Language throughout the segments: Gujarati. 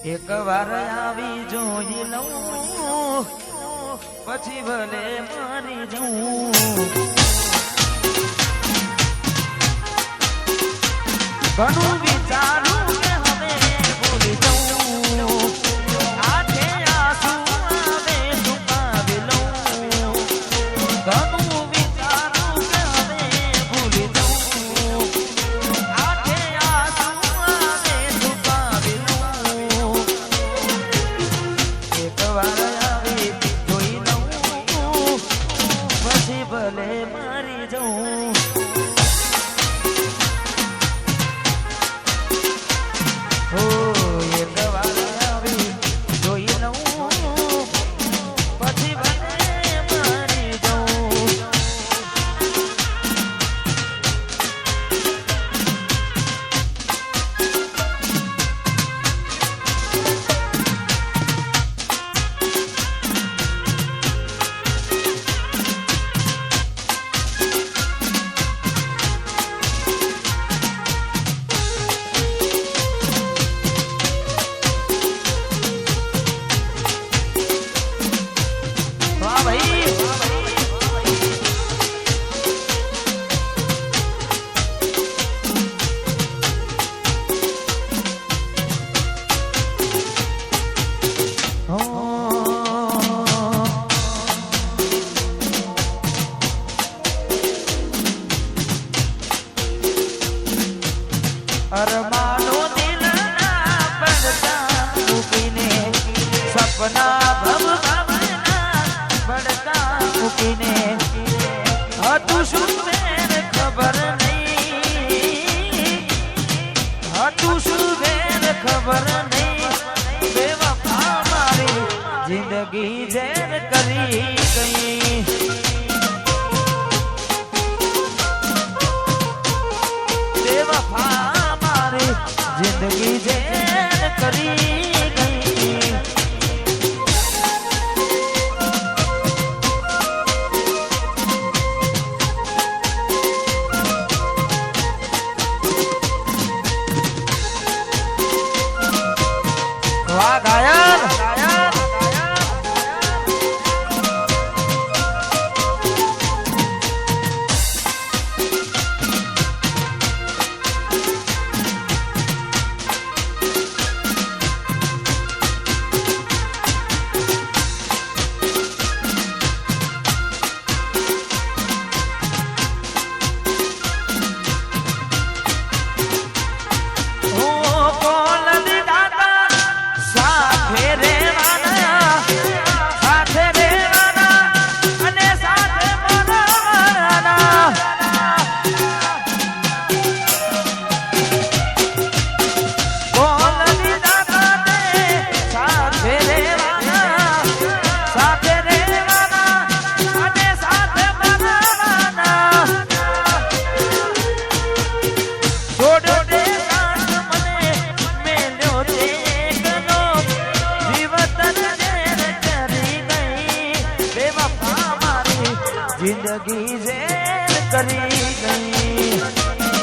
એક વાર આવી જોઈ લઉં પછી ભલે મારી જઉં ઘણું વિચારું કે હવે ભૂલી જઉં આંખે આંસુ આવે છુપાવી લઉં ઘણું વિચારું કે હવે ભૂલી જઉં આંખે આંસુ આવે છુપાવી લઉં એક વાર આવી જોઈ લઉં પછી ભલે મારી જઉં અરમાનો દિલના પડતા મૂકીને સપના ભવના પડતા મૂકીને હતું શું વેર ખબર નહીં હતું શું વેર ખબર નહીં બેવફા મારી જિંદગી ઝેર કરી ગઈ બેવફા जिंदगी जेल करी गई वाह गायन जिंदगी जेल करी गई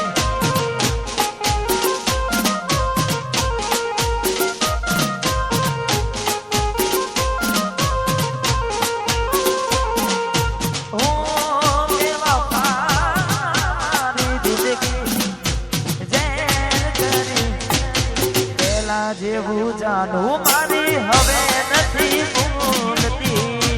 ओ बेवफा मारी जिंदगी जेल करी पेला जेवू जाનું मारी હવે નથી ભૂલતી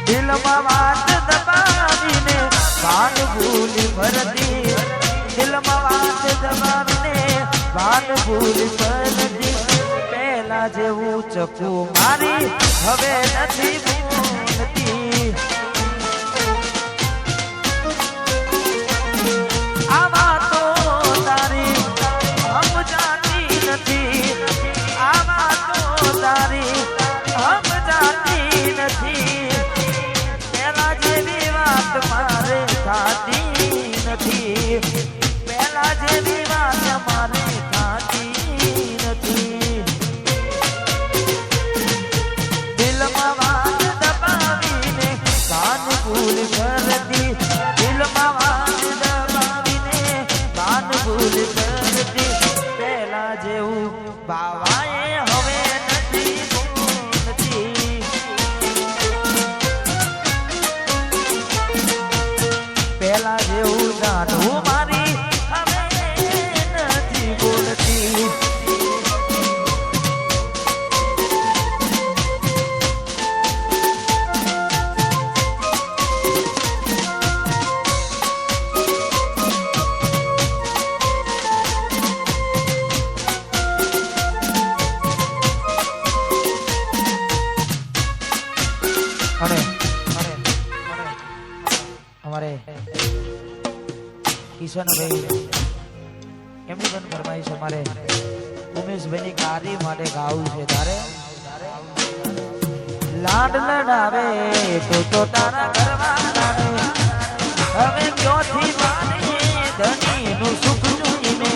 દિલમાં વાત દબાવીને વાત ભૂલી ભરતી દિલમાં વાત દબાવીને વાત ભૂલી ભરતી પહેલા જેવું ચકુ મારી હવે નથી ભૂલતી આ વાતો તારી સમજાતી નથી આ વાતો તારી સમજાતી નથી મારે ખાતી નથી પહેલા જેવી વાત મારે ખાતી નથી દિલમાં વાત દબાવીને કિશનભાઈ એમની પણ ફરમાઈશ અમારે ઉમેશભાઈની કાર્ય માટે ગાવું છે તારે લાડ લડાવે તો તારા ઘરવાળા હવે ક્યોથી માને ધણીનું સુખ જોઈને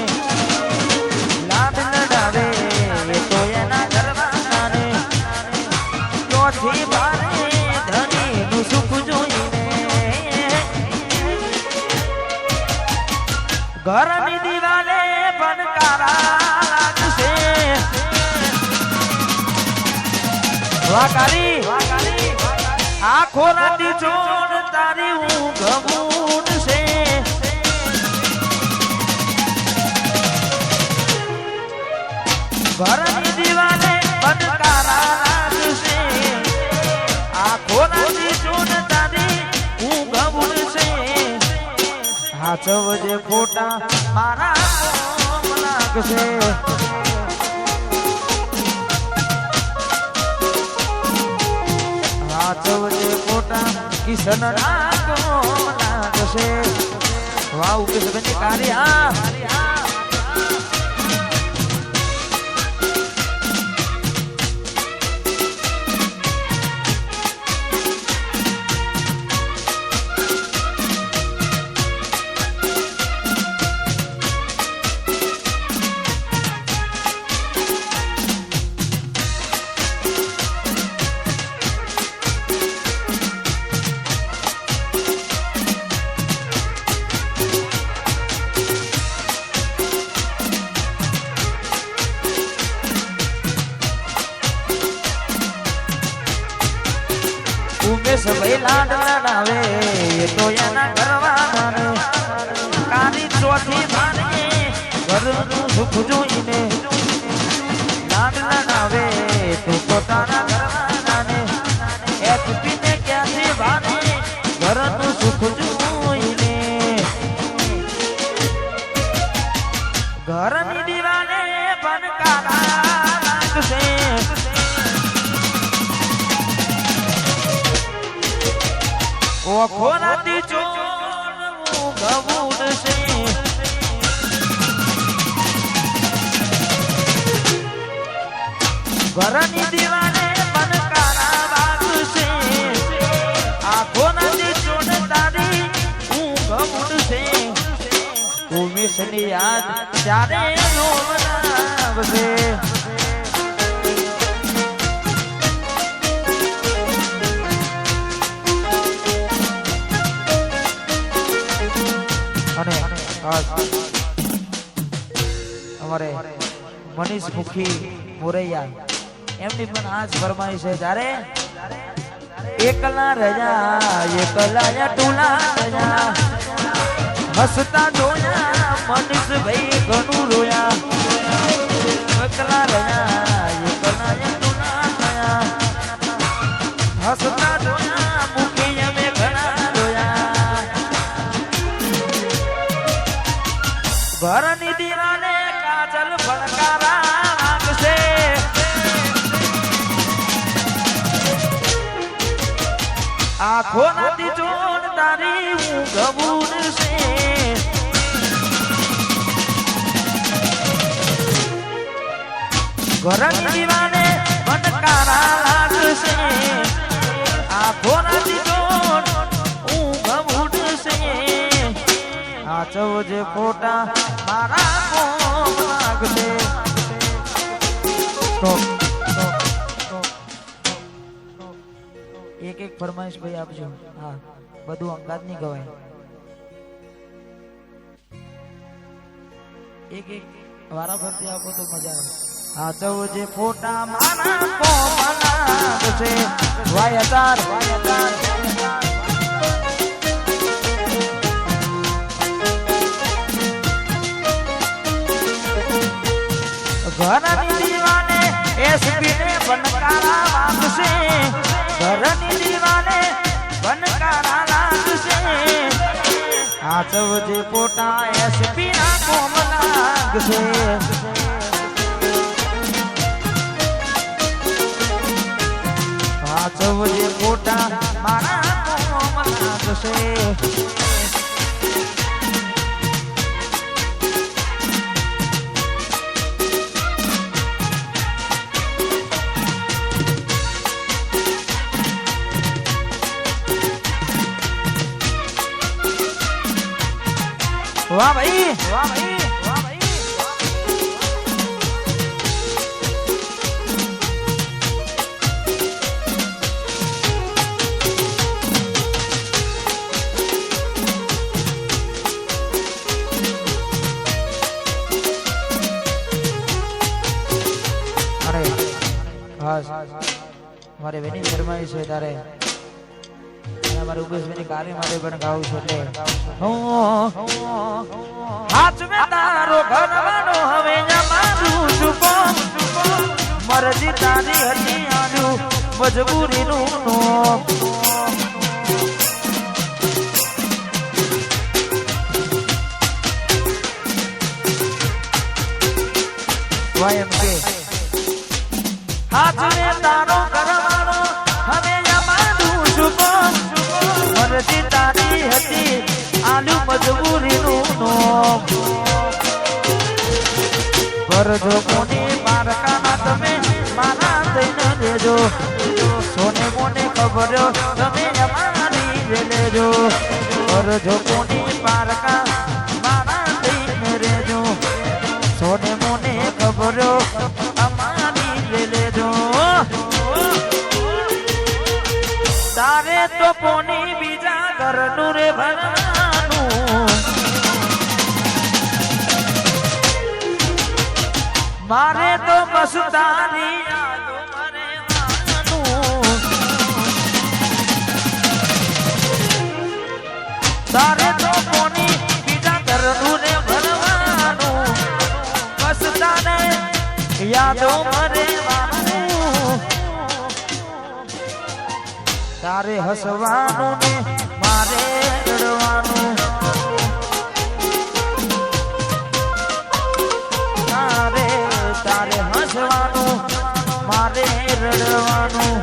લાડ લડાવે તો એના ઘરવાળાને ક્યોથી માને ધણીનું સુખ જોઈને ઘરની દિવાલે બનકારા લાગશે વાકારી આખો રાતી જોડ તારી ઊંઘ ઉડશે ઘરની દિવાલે બનકારા લાગશે આખો રાતી જોડ તારી ઊંઘ ઉડશે હાચવજે ખોટા મારા કોમ લાગશે હાચવજે ખોટા કિશન ના કોમ લાગશે વાહ ઉકેશભાઈની કાર્ય ઉમેશ ભાઈ લાડ લડાવે તો એના ઘરવાળાને કારી ચોથી માને ઘરનું સુખ જોઈને લાડ લડાવે તો પોતાના ઘરવાળાને એચપી ને ક્યાંથી ભાને ઘરનું સુખ જોઈને ઘરની દીવાને બનકારા લાગશે ઓખો રાતી ચોર ગવુડશે ઘરની દિવાલે બનકારા વાગશે આખો રાતી ચોર તારી ઊંઘ ઉડશે ઉમેશની યાદ ત્યારે આવશે અને અમારે મનીષ મુખી મોરૈયા એમની પણ આજ ફરમાઈશ છે જ્યારે એકલા રજા એકલા ટુલા રજા હસતા જોયા મનીષ ભાઈ ઘણું રોયા એકલા રજા એકલા ટુલા રજા હસતા જોયા મુખી અમે ઘણા રોયા ઘરની દીવાને કાજલ ફળકારા લાગશે આખો રાતી જોડ તારી ઊંઘ ઉડશે ઘરની દીવાને ફળકારા લાગશે આખો રાતી જોડ ઊંઘ ઉડશે હાચવજે ખોટા મારા કોમ લાગશે એક એક ફરમાઈશ ભાઈ આપજો હા બધું અંગાત નહીં ગવાય એક એક વારા ફરતી આપો તો મજા આવે હાચવજે ખોટા મારા કોમ લાગશે વાયતાર ઘરની દીવાને એસપી ને બનકારા લાગશે ઘરની દીવાને બનકારા લાગશે હાચવજે પોટા એસપી ના કોમ લાગશે હાચવજે પોટા મારા કોમ લાગશે વાહ ભાઈ વાહ ભાઈ વાહ ભાઈ મારે વેની ફરમાઈ છે તારે મારે ઉગેશભાઈની કાર્ય માટે પણ ગાવું છું એટલે હાથ મે તારો ઘરવાનો હવે મારું ચૂકો મરજી તારી હતી આનું મજબૂરીનું નોમ વાયમ કે હાથ મે તારો ઘરવાનો હવે મારું ચૂકો મરજી તારી હતી આલુ મજબૂરીનું નોમ કરજો કોની મારકાના તમે મારા થઈને દેજો સોને મોને ખબર તમે અમારી લેજો કરજો કોની મારકા મારા થઈને રેજો સોને મોને ખબર અમારી લેજો તારે તો પોની બીજા ઘરનું રે ભરવાનું મારે તો મસ્તાની યાદો મરેવાનું તારે તો પોની બીજા ઘરનું રે ભરવાનું મસ્તાને યાદો મરેવાનું તારે હસવાનું ને મારે રડવાનું તારે હસવાનું મારે રડવાનું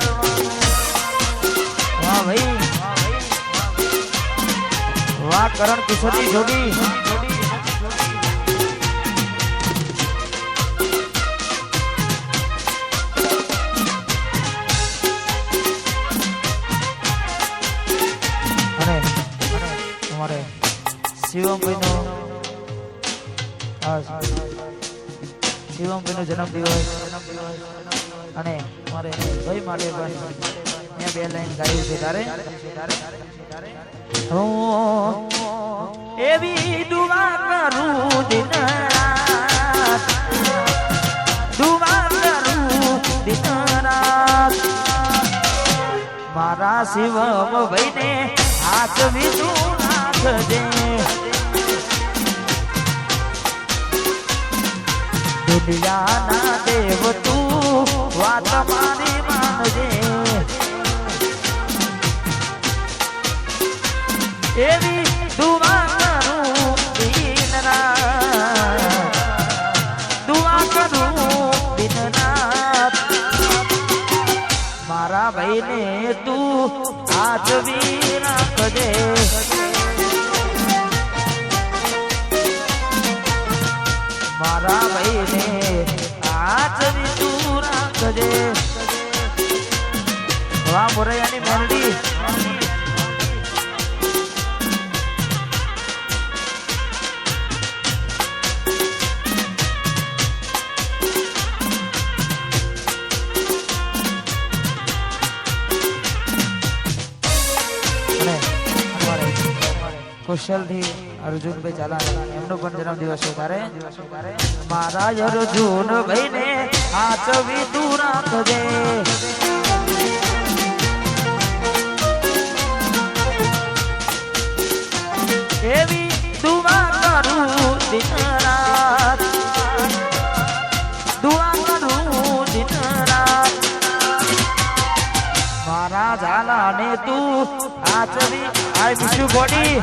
વાહ ભાઈ વાહ કરણ કિશોરની જોડી શિવમભાઈનો શિવમભાઈનો જન્મદિવસ અને મારે ભાઈ માટે પણ અહીંયા બે લાઈન ગાયું છે તારે એવી દુઆ કરું દિન રાત દુઆ કરું દિન રાત મારા શિવમભાઈને હાથ વિધું નાખજે દુનિયાના દેવ તું વાત મારી માનજે એવી દુઆ કરું દિન રાત દુઆ કરું દિન રાત મારા ભાઈને તું હાજવી રાખજે મારા ભાઈને હાજરી તું રાખજે વાહ મોરૈયાની મેલડી કુશલથી અર્જુનભાઈ ચાલા એમનો પણ જન્મદિવસ છે તારે મારા અર્જુનભાઈને હાચવી તું રાખજે એવી દુઆ કરું દિન રાત દુઆ કરું દિન રાત મારા ઝાલાને તું હાચવી આઈ મિસ યુ બોડી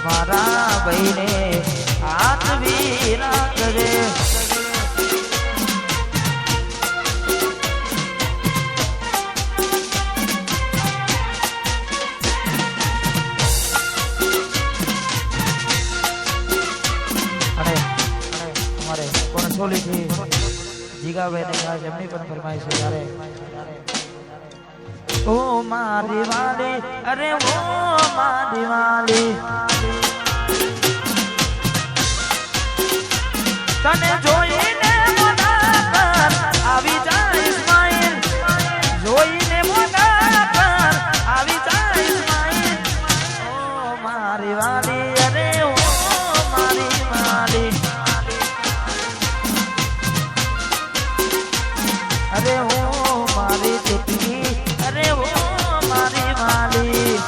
મારા ભાઈને હાથવી રાખજે અને અમારે કોણસોલીથી જીગાભાઈને ખાસ એમની પણ ફરમાઈશ છે ત્યારે ઓ મારી વાલી અરે ઓ મારી વાલી તને જોઈને મોઢા પર આવી જાય સ્માઈલ જોઈને મોઢા પર આવી જાય સ્માઈલ ઓ મારી વાલી અરે ઓ મારી વાલી અરે ઓ મારી ચૂંટણી અરે ઓ મારી વાલી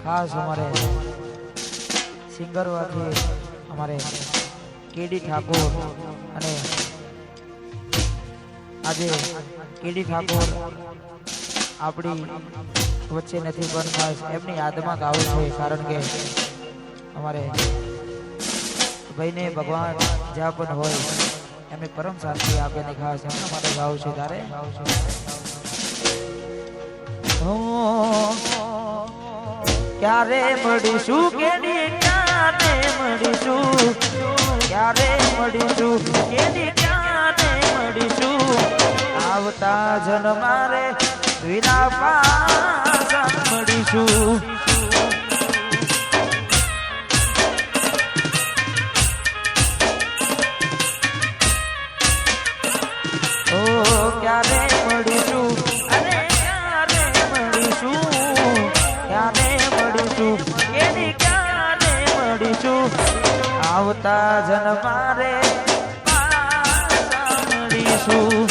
खास हमारे सिंगर हमारे केडी ठाकुर अने आज केडी ठाकुर अपनी वच्चे नहीं पण खास एमनी याद में गावुं छे कारण के अमारे भाई ने भगवान ज्यां पण होय एमने परम शांति आपे ने खास एमना माटे गावुं छे तारे क्यारे मळीशुं केडी क्यारे मळीशुं क्यारे मळीशुं केडी क्यारे मळीशुं आवता जन्मारे विना पासा मळीशुं ओ क्यारे मळीशुं अरे क्यारे मळीशुं क्यारे आवता जन्मारे पासा मळीशुं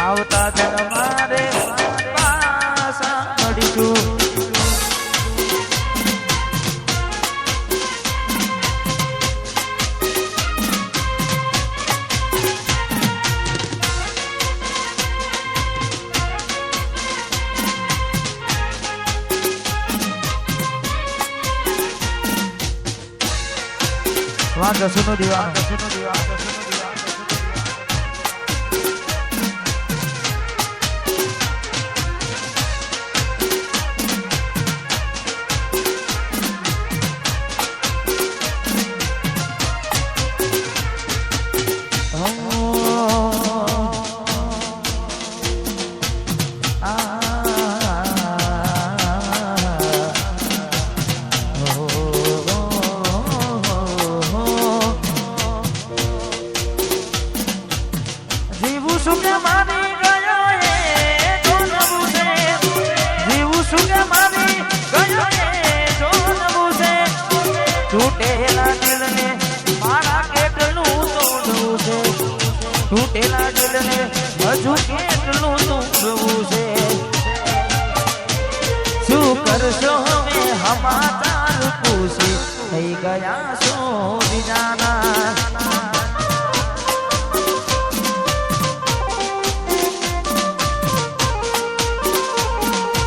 आवता जन्मारे पासा मळीशुं વાંધો સુનો દીવાનો તૂટેલા દિલને મારા કેટલું તોડવું છે તૂટેલા દિલને હજુ કેટલું તોડવું છે શું કરશો હવે સમાચાર પૂછી થઈ ગયા છો બીજાના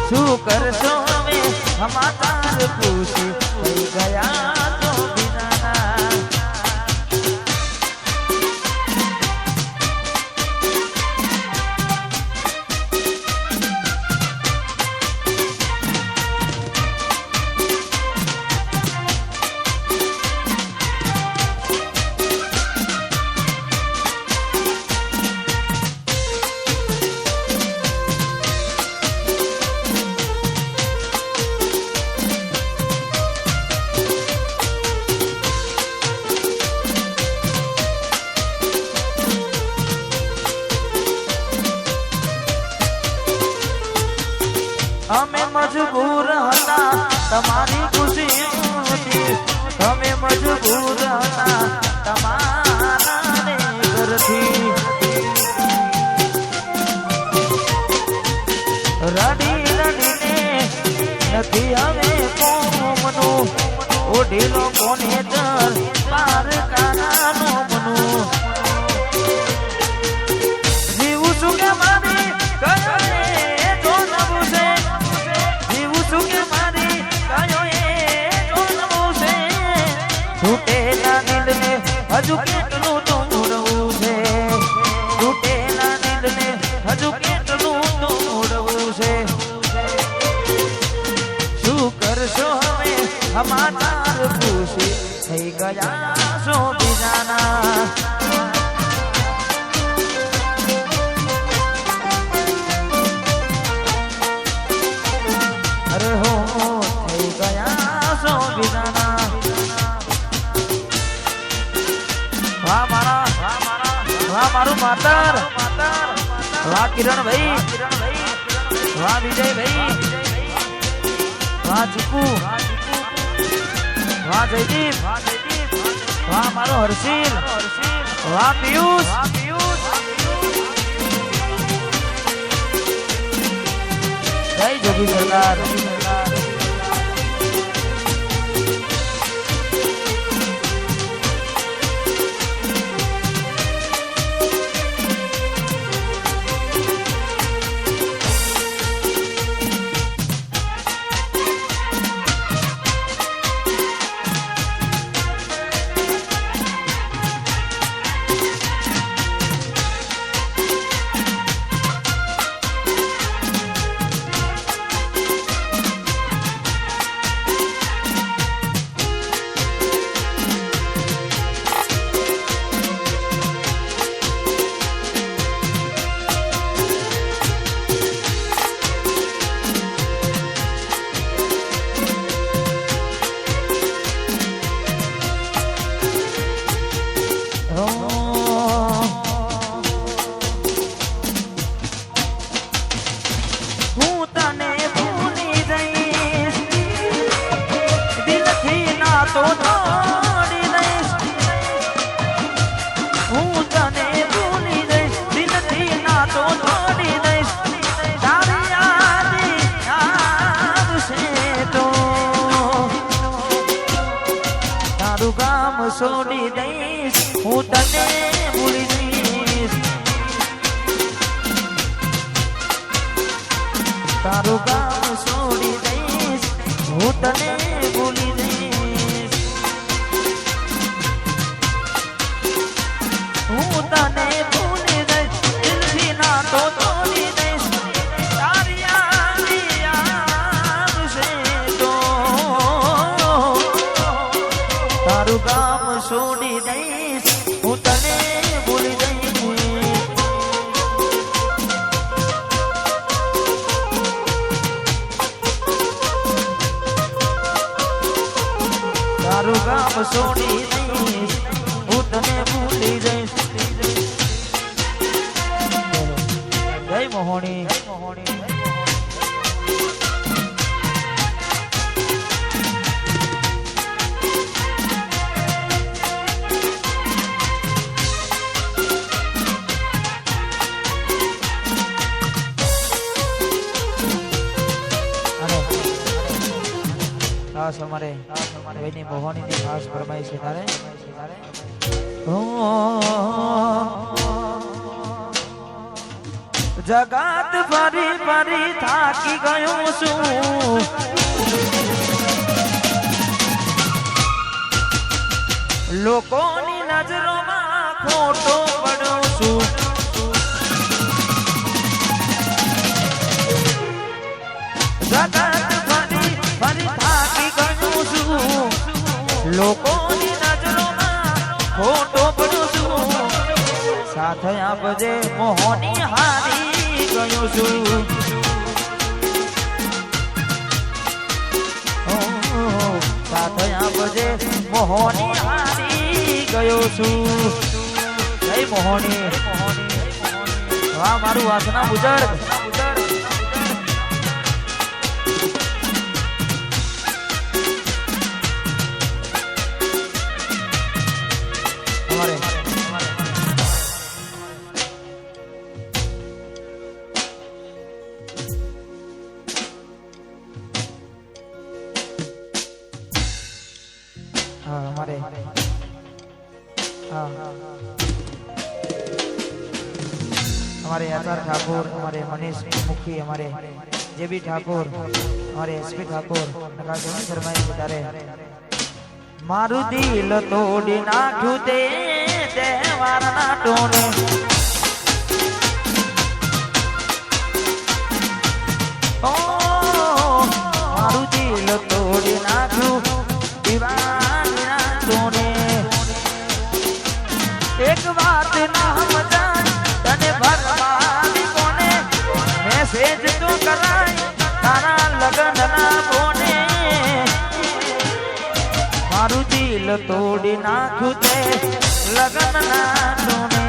શું કરશો હવે સમાચાર પૂછી થઈ ગયા અમે મજબૂર હતા તમારી ખુશી હતી અમે મજબૂર હતા તમારા ઘરથી રડી રડીને નથી હવે કોમનું ઓઢેલો કોને ચર પાર કાનાનો મનું જીવું છું કે હજુ કેટલું તોડવું છે તૂટેલા દિલને હજુ કેટલું તોડવું છે શું કરશો હવે સમાચાર ખુશી થઈ ગયા છો બીજાના અરે હો થઈ ગયા છો બીજાના વાહ મારું માતર વાહ કિરણ ભાઈ વાહ વિજય ભાઈ વાહ ચીકુ વાહ જયદીપ વાહ મારો હર્ષિલ વાહ પિયુષ જય જોગી સરકાર છોડી દઈશ હું તને ભૂલી દઈશ તારું ગામ છોડી દઈશ હું તને ભૂલી દઈશ હું તને ભૂલી દઈશ દિલથી ના તો તોડી દઈશ તારી આવશે તો તારું ગામ છોડી દઈશ હું તને ભૂલી દઈશ તારું ગામ છોડી દઈશ હું તને ભૂલી જઈશ જય મોહણી ખાસ અમારે એની મોહણીની ખાસ ફરમાઈ છે તારે જગત ફરી ફરી થાકી ગયો છું લોકોની નજરોમાં ખોટો પડ્યો છું જગત ફરી ફરી થાકી ગયો છું લોકોની નજરોમાં ખોટો પડ્યો છું સાથે આપજે મોહની હારી ગયો છું સાથે આપજે મોહની હારી ગયો છું જય મોહની વાહ મારું વાસના બુજર્ગ हमारे हमारे आचार ठाकुर हमारे मनीष मुखी हमारे जेबी ठाकुर हमारे एसपी ठाकुर शर्मा तारे મારું દિલ તોડી નાખ્યું તે તહેવારના ટોને મારું દિલ તોડી નાખ્યું દિવાળીના ટોને એક વાત ના સમજાય તને ભરમાવી કોને મેસેજ તો કરાય તારા લગ્નના કોને મારું દિલ તોડી નાખ્યું તે લગ્નના ટોને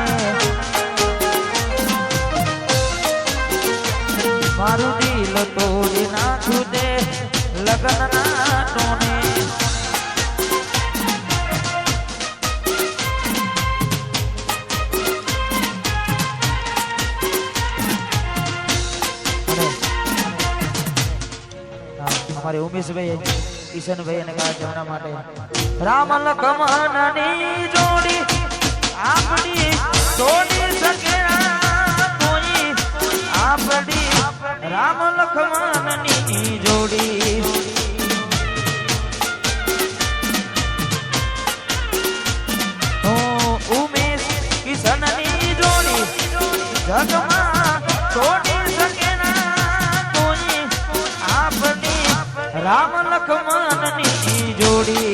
મારું દિલ તોડી નાખ્યું તે લગ્નના ટોને हमारे उमेश भाई किशन भाई ने कहा जमना माटे राम लखमणनी जोड़ी आपनी तोड़ी सके कोई आपनी राम लखमणनी जोड़ी ओ उमेश किशननी जोड़ी जगमा तोड़ी सके कोई आपनी राम लखमणनी जोड़ी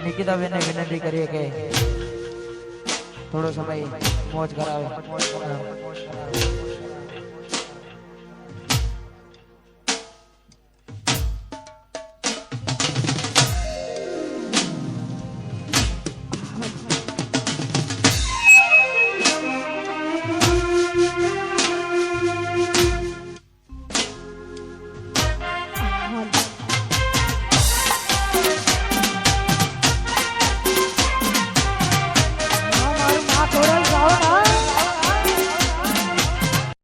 निकिता बेन ने विनती करिए के थोड़ो समय मौज करावे